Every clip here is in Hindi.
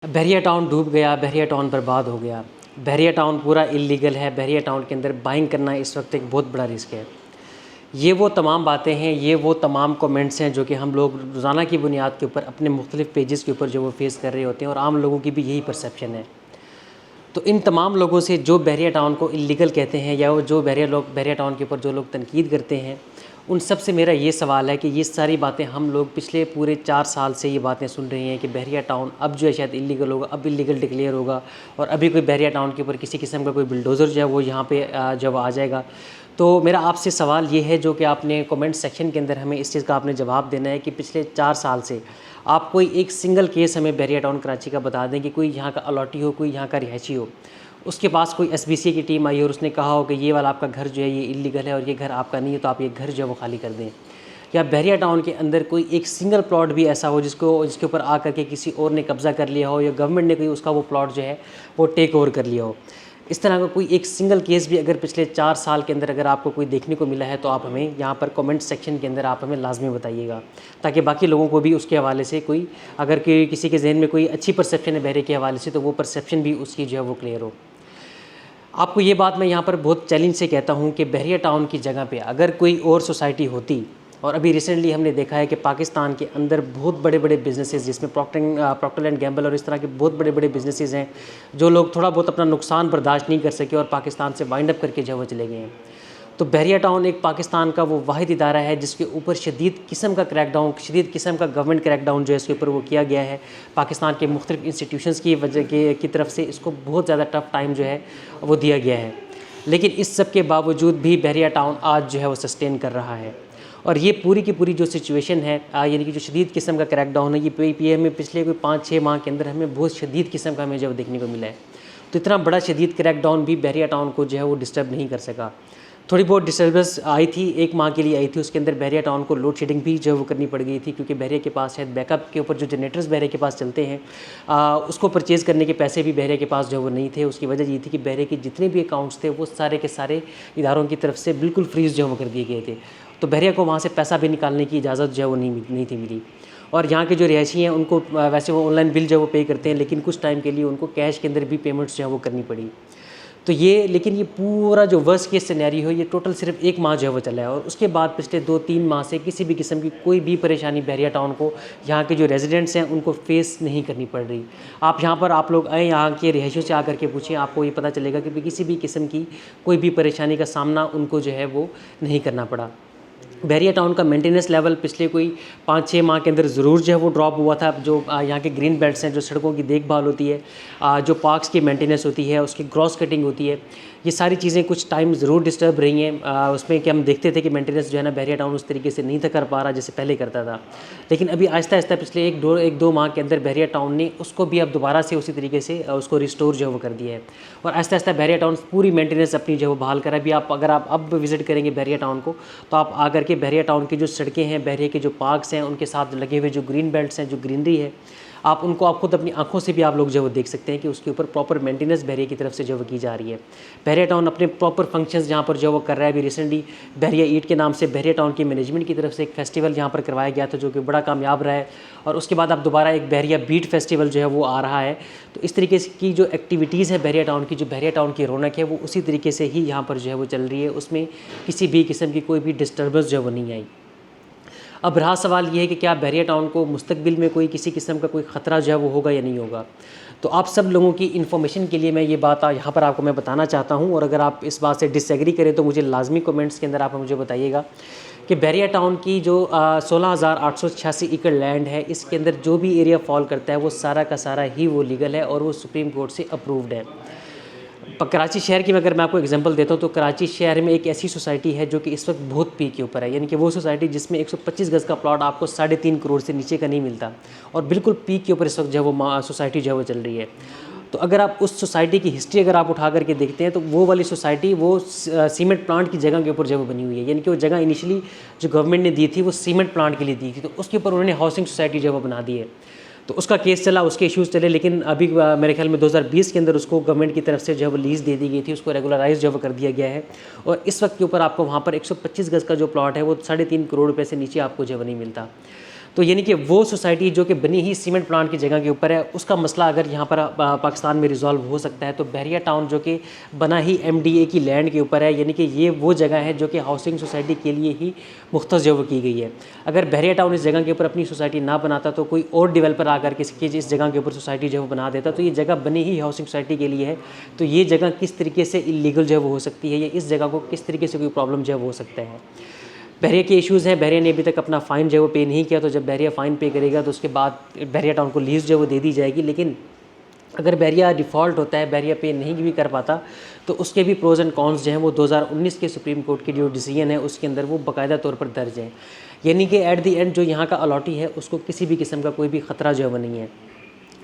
बहरिया टाउन डूब गया, बहरिया टाउन बर्बाद हो गया। बहरिया टाउन पूरा इल्लीगल है। बहरिया टाउन के अंदर बाइंग करना इस वक्त एक बहुत बड़ा रिस्क है। ये वो तमाम बातें हैं, ये वो तमाम कमेंट्स हैं जो कि हम लोग रोज़ाना की बुनियाद के ऊपर अपने मुख्तलिफ़ पेजेस के ऊपर जो वो फेस कर रहे होते हैं और आम लोगों की भी यही परसेप्शन है। तो इन तमाम लोगों से जो बहरिया टाउन को इल्लीगल कहते हैं या वो जो बहरिया टाउन के ऊपर जो लोग तनकीद करते हैं, उन सब से मेरा ये सवाल है कि ये सारी बातें हम लोग पिछले पूरे 4 साल से ये बातें सुन रहे हैं कि बहरिया टाउन अब जो है शायद इल्लीगल होगा, अब इल्लीगल डिक्लेयर होगा और अभी कोई बहरिया टाउन के ऊपर किसी किस्म का कोई बुलडोज़र जो है वो यहाँ पे जब आ जाएगा। तो मेरा आपसे सवाल ये है जो कि आपने कमेंट सेक्शन के अंदर हमें इस चीज़ का आपने जवाब देना है कि पिछले 4 साल से आप कोई एक सिंगल केस हमें बहरिया टाउन कराची का बता दें कि कोई यहाँ का अलॉटी हो, कोई यहाँ का रिहायशी हो, उसके पास कोई एसबीसी की टीम आई और उसने कहा हो कि ये वाला आपका घर जो है ये इल्लीगल है और ये घर आपका नहीं है, तो आप ये घर जो है वो खाली कर दें। या बहरिया टाउन के अंदर कोई एक सिंगल प्लॉट भी ऐसा हो जिसके ऊपर आकर के किसी और ने कब्ज़ा कर लिया हो या गवर्नमेंट ने कोई उसका वो प्लॉट जो है वो टेक ओवर कर लिया हो। इस तरह का कोई एक सिंगल केस भी अगर पिछले 4 साल के अंदर अगर आपको कोई देखने को मिला है तो आप हमें यहाँ पर कमेंट सेक्शन के अंदर आप हमें लाजमी बताइएगा, ताकि बाकी लोगों को भी उसके हवाले से कोई अगर किसी के जहन में कोई अच्छी परसेप्शन है बहरे के हवाले से तो वो परसेप्शन भी उसकी जो है वो क्लियर हो। आपको ये बात मैं यहाँ पर बहुत चैलेंज से कहता हूँ कि बहरिया टाउन की जगह पे अगर कोई और सोसाइटी होती, और अभी रिसेंटली हमने देखा है कि पाकिस्तान के अंदर बहुत बड़े बड़े बिजनेसेस जिसमें प्रॉक्टर एंड गैम्बल और इस तरह के बहुत बड़े बड़े बिजनेसेस हैं जो लोग थोड़ा बहुत अपना नुकसान बर्दाश्त नहीं कर सके और पाकिस्तान से वाइंड अप करके जो वो चले गए हैं। तो बहरिया टाउन एक पाकिस्तान का वो वाहिद इदारा है जिसके ऊपर शदीद किस्म का क्रैकडाउन, शदीद किस्म का गवर्नमेंट क्रैकडाउन जो है इसके ऊपर वो किया गया है। पाकिस्तान के मुख्तलिफ इंस्टीट्यूशंस की वजह की तरफ से इसको बहुत ज़्यादा टफ़ टाइम जो है वो दिया गया है, लेकिन इस सब के बावजूद भी बहरिया टाउन आज जो है वो सस्टेन कर रहा है। और ये पूरी की पूरी जो सिचुएशन है यानी कि जो शदीद किस्म का क्रैकडाउन है, ये पीएम में पिछले कोई 5-6 माह के अंदर हमें बहुत शदीद किस्म का हमें जो देखने को मिला है। तो इतना बड़ा शदीद क्रैकडाउन भी बहरिया टाउन को जो है वो डिस्टर्ब नहीं कर सका। थोड़ी बहुत डिस्टर्बेंस आई थी, 1 माह के लिए आई थी, उसके अंदर बहरिया टाउन को लोड शेडिंग भी जो है वो करनी पड़ गई थी क्योंकि बहरिया के पास शायद बैकअप के ऊपर जो जनरेटर्स बहरिया के पास चलते हैं उसको परचेज़ करने के पैसे भी बहरिया के पास जो है वो नहीं थे। उसकी वजह ये थी कि बहरिया के जितने भी अकाउंट्स थे वो सारे के सारे इदारों की तरफ से बिल्कुल फ्रीज़ जो है वो कर दिए गए थे। तो बहरिया को वहाँ से पैसा भी निकालने की इजाज़त जो है वो नहीं थी मिली। और यहाँ के जो रिहायशी हैं उनको वैसे वो ऑनलाइन बिल जो है वो पे करते हैं, लेकिन कुछ टाइम के लिए उनको कैश के अंदर भी पेमेंट्स जो है वो करनी पड़ी। तो लेकिन ये पूरा जो वर्स्ट केस सिनेरियो है ये टोटल सिर्फ 1 माह जो है वो चला है और उसके बाद पिछले 2-3 माह से किसी भी किस्म की कोई भी परेशानी बहरिया टाउन को यहाँ के जो रेजिडेंट्स हैं उनको फेस नहीं करनी पड़ रही। आप यहाँ पर आप लोग आए, यहाँ के रिहायशियों से आकर के पूछें, आपको ये पता चलेगा कि किसी भी किस्म की कोई भी परेशानी का सामना उनको जो है वो नहीं करना पड़ा। बहरिया टाउन का मेंटेनेंस लेवल पिछले कोई 5-6 माह के अंदर ज़रूर जो है वो ड्रॉप हुआ था। जो यहाँ के ग्रीन बेल्ट्स हैं, जो सड़कों की देखभाल होती है, जो पार्क्स की मेंटेनेंस होती है, उसकी ग्रॉस कटिंग होती है, ये सारी चीज़ें कुछ टाइम ज़रूर डिस्टर्ब रही हैं। उसमें कि हम देखते थे कि मेंटेनेंस जो है ना बहरिया टाउन उस तरीके से नहीं था कर पा रहा जैसे पहले करता था, लेकिन अभी आहिस्ता आहिस्ता पिछले 1-2 माह के अंदर बहरिया टाउन ने उसको भी अब दोबारा से उसी तरीके से उसको रिस्टोर जो है वो कर दिया है और आहिस्ता आहिस्ता बहरिया टाउन पूरी मेंटेनेंस अपनी जो है वो बहाल करा। अभी अगर आप अब विज़िट करेंगे बहरिया टाउन को तो आप आकर के बहरिया टाउन की जो सड़कें हैं, बहरिया के जो पार्क्स हैं, उनके साथ लगे हुए जो ग्रीन बेल्ट्स हैं, जो ग्रीनरी है, आप उनको आप खुद अपनी आंखों से भी आप लोग जो वो देख सकते हैं कि उसके ऊपर प्रॉपर मेंटेनेंस बहरिया की तरफ से जो वो की जा रही है। बहरिया टाउन अपने प्रॉपर फंक्शंस जहाँ पर जो वो कर रहा है। अभी रिसेंटली बहरिया ईट के नाम से बहरिया टाउन की मैनेजमेंट की तरफ से एक फेस्टिवल यहाँ पर करवाया गया था जो कि बड़ा कामयाब रहा है और उसके बाद अब दोबारा एक बहरिया बीट फेस्टिवल जो है वो आ रहा है। तो इस तरीके की जो एक्टिविटीज़ है बहरिया टाउन की, जो बहरिया टाउन की रौनक है, वो उसी तरीके से ही यहाँ पर जो है वो चल रही है। उसमें किसी भी किस्म की कोई भी डिस्टर्बेंस जो है वो नहीं आई। अब रहा सवाल ये है कि क्या बहरिया टाउन को मुस्तकबिल में कोई किसी किस्म का कोई ख़तरा जो है वो होगा या नहीं होगा। तो आप सब लोगों की इन्फॉर्मेशन के लिए मैं ये बात यहाँ पर आपको मैं बताना चाहता हूँ और अगर आप इस बात से डिसएग्री करें तो मुझे लाजमी कमेंट्स के अंदर आप मुझे बताइएगा कि बहरिया टाउन की जो 16,886 एकड़ लैंड है, इसके अंदर जो भी एरिया फॉल करता है वो सारा का सारा ही वो लीगल है और वो सुप्रीम कोर्ट से अप्रूव्ड है। कराची शहर की अगर मैं आपको एग्जांपल देता हूँ तो कराची शहर में एक ऐसी सोसाइटी है जो कि इस वक्त बहुत पीक के ऊपर है, यानी कि वो सोसाइटी जिसमें 125 गज़ का प्लॉट आपको 3.5 करोड़ से नीचे का नहीं मिलता और बिल्कुल पीक के ऊपर इस वक्त जो है वो सोसाइटी जो है वो चल रही है। तो अगर आप उस सोसाइटी की हिस्ट्री अगर आप उठा करके देखते हैं तो वो वाली सोसाइटी वो सीमेंट प्लांट की जगह के ऊपर जो बनी हुई है, यानी कि वो जगह इनिशियली जो गवर्नमेंट ने दी थी वो सीमेंट प्लांट के लिए दी थी, तो उसके ऊपर उन्होंने हाउसिंग सोसाइटी जो है वो बना दी है। तो उसका केस चला, उसके इश्यूज़ चले, लेकिन अभी मेरे ख्याल में 2020 के अंदर उसको गवर्नमेंट की तरफ से जो है वो लीज़ दे दी गई थी, उसको रेगुलराइज जो है कर दिया गया है और इस वक्त के ऊपर आपको वहाँ पर 125 गज़ का जो प्लॉट है वो 3.5 करोड़ रुपये से नीचे आपको जो है नहीं मिलता। तो यानी कि वो सोसाइटी जो कि बनी ही सीमेंट प्लांट की जगह के ऊपर है, उसका मसला अगर यहाँ पर पाकिस्तान में रिजॉल्व हो सकता है। तो बहरिया टाउन जो कि बना ही MDA की लैंड के ऊपर है, यानी कि ये वो जगह है जो कि हाउसिंग सोसाइटी के लिए ही मुख्तस जो वो की गई है। अगर बहरिया टाउन इस जगह के ऊपर अपनी सोसाइटी ना बनाता तो कोई और डेवलपर आकर के इस जगह के ऊपर सोसाइटी जो है वो बना देता, तो ये जगह बनी ही हाउसिंग सोसाइटी के लिए है। तो ये जगह किस तरीके से इलीगल जो है वो हो सकती है, या इस जगह को किस तरीके से कोई प्रॉब्लम जो है वो हो सकता है। बहरिया के इश्यूज़ हैं, बहरिया ने अभी तक अपना फ़ाइन जो है वो पे नहीं किया। तो जब बहरिया फ़ाइन पे करेगा तो उसके बाद बहरिया टाउन को लीज़ जो है वो दे दी जाएगी। लेकिन अगर बहरिया डिफ़ॉल्ट होता है, बहरिया पे नहीं भी कर पाता, तो उसके भी प्रोज़ एंड कॉन्स जो हैं वो 2019 के सुप्रीम कोर्ट की जो डिसीजन है उसके अंदर वो बाकायदा तौर पर दर्ज है। यानी कि एट द एंड जो यहाँ का अलॉटी है उसको किसी भी किस्म का कोई भी ख़तरा जो है वो नहीं है।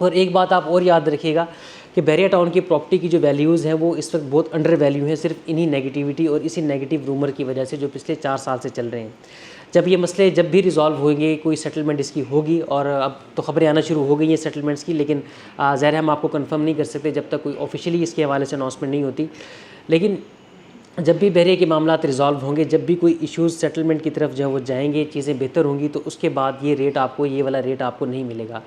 और एक बात आप और याद रखिएगा कि बहरिया टाउन की प्रॉपर्टी की जो वैल्यूज़ हैं वो इस वक्त बहुत अंडर वैल्यू हैं, सिर्फ इन्हीं नेगेटिविटी और इसी नेगेटिव रूमर की वजह से जो पिछले 4 साल से चल रहे हैं। जब ये मसले जब भी रिज़ॉल्व होंगे, कोई सेटलमेंट इसकी होगी, और अब तो ख़बरें आना शुरू हो गई हैं सेटलमेंट्स की, लेकिन ज़ाहिर है हम आपको कंफर्म नहीं कर सकते जब तक कोई ऑफिशियली इसके हवाले से अनाउंसमेंट नहीं होती। लेकिन जब भी बहरिया के मामला रिज़ॉल्व होंगे, जब भी कोई इश्यूज़ सेटलमेंट की तरफ जो है वो जाएंगे, चीज़ें बेहतर होंगी, तो उसके बाद ये वाला रेट आपको नहीं मिलेगा।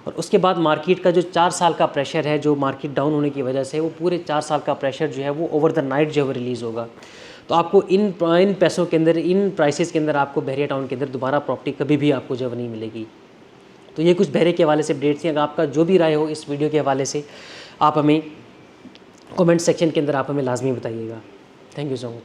और उसके बाद मार्केट का जो 4 साल का प्रेशर है, जो मार्केट डाउन होने की वजह से, वो पूरे 4 साल का प्रेशर जो है वो ओवर द नाइट जो है वो रिलीज़ होगा। तो आपको इन पैसों के अंदर, इन प्राइसेस के अंदर आपको बहरिया टाउन के अंदर दोबारा प्रॉपर्टी कभी भी आपको जो है नहीं मिलेगी। तो ये कुछ बहरिया के हवाले से अपडेट्स थी। अगर आपका जो भी राय हो इस वीडियो के हवाले से, आप हमें कमेंट सेक्शन के अंदर आप हमें लाजमी बताइएगा। Thank you so much.